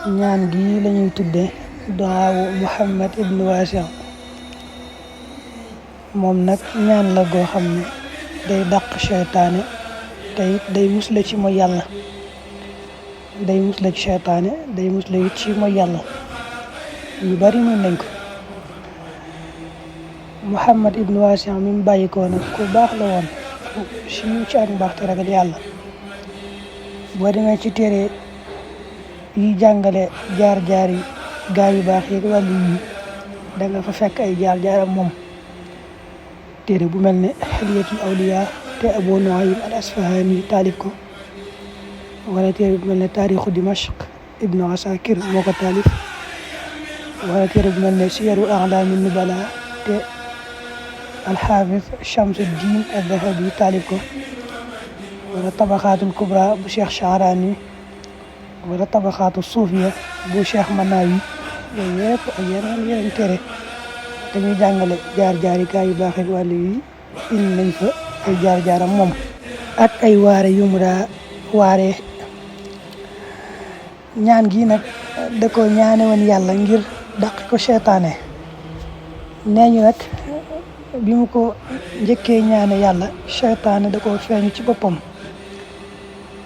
ñaan gi lañuy tudde duwaawu Muhammad ibn Wasi' moom nag ñaan la goo xam ne day dàq seytaane te it day musle ci mooy yàlla day musle ci seytaane day musle it ci mooy yàlla ñu bari mën nañ ko. Muhammad ibn Wasi' mi mu bàyyi ko nag ku baax la woon ku siiw ci ak mbaax te ragal yàlla. boo demee ci téere yi jàngale jaar-jaar yi gaa yu baax yi wàllu yi da nga fa fekk ay jaar-jaaram moom. téere bu mel ne Hilyatul Awliya te Abu Nu'aym al-Asfahani taalif ko, wala téere bu mel ne Taarixu Dimashq Ibnu Asakir moo ko taalif, wala téere bu mel ne Siyaru A'laami Nubala te al-Hafiz Shamsuddin al-Dhahabi taalif ko, wala Tabaqaatul Kubra bu Cheikh Sha'rani, wala Tabaqaatu Suufiya bu Cheikh Manawi. yooyu yëpp ak yeneen téere dañuy jàngale jaar-jaari gaa yu baax ak wàllu yi indi nañ fa ay jaar-jaaram moom ak ay waare yu mu daa waaree. ñaan gi nag da ko ñaane woon yàlla ngir dàq ko seytaane. nee ñu nag bi mu ko njëkkee ñaane yàlla seytaane da ko feeñu ci boppam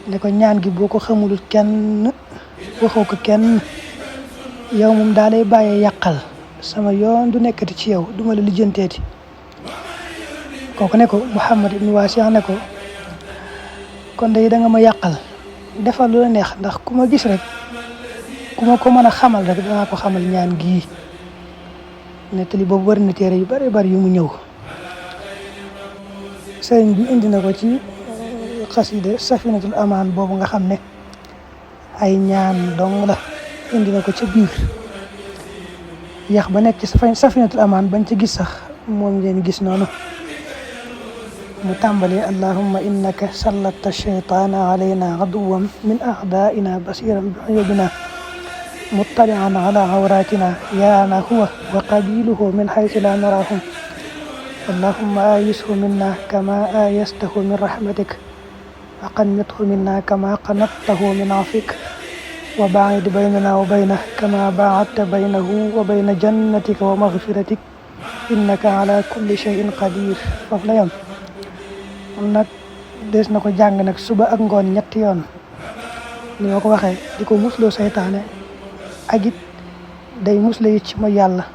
ne ko ñaan gi boo ko xamulul kenn waxoo ko kenn yow moom daa lay bàyyee yàqal sama yoon du nekkati ci yow duma la lijjanteeti. kooku ne ko Muhammad ibn Wasi' ne ko kon day da nga ma yàqal defal lu la neex, ndax ku ma gis rek ku ma ko mën a xamal rek danaa ko xamal ñaan gii. nettali boobu bari na téere yu bari yu mu ñëw. sëriñ bi indi na ko ci xasida Safinatul Amaan boobu nga xam ne ay ñaan dong la indi na ko ca biir. yax ba nekk ci Safinatul Amaan bañ ci gis sax moom ngeen gis noonu mu tàmbalee allahumma innaka sallatta shaytaana alayna aduwan min a'daa'ina basiran bi uyubina muttali'an ala awratina yaana huwa wa qabiluhu min haythu la narahum allahumma ayishu minna kama ayastahu min rahmatik wa qannithu minna kama qanattahu min afik wa baa'id baynana wa baynahu kama baa'adta baynahu wa bayna jannatika wa maghfiratik innaka ala kulli shay'in qadir. foofu la yam nag des na ko jàng nag suba ak ngoon ñetti yoon ni ma ko waxee di ko musloo seytaane ak it day musle it ci mooy yàlla.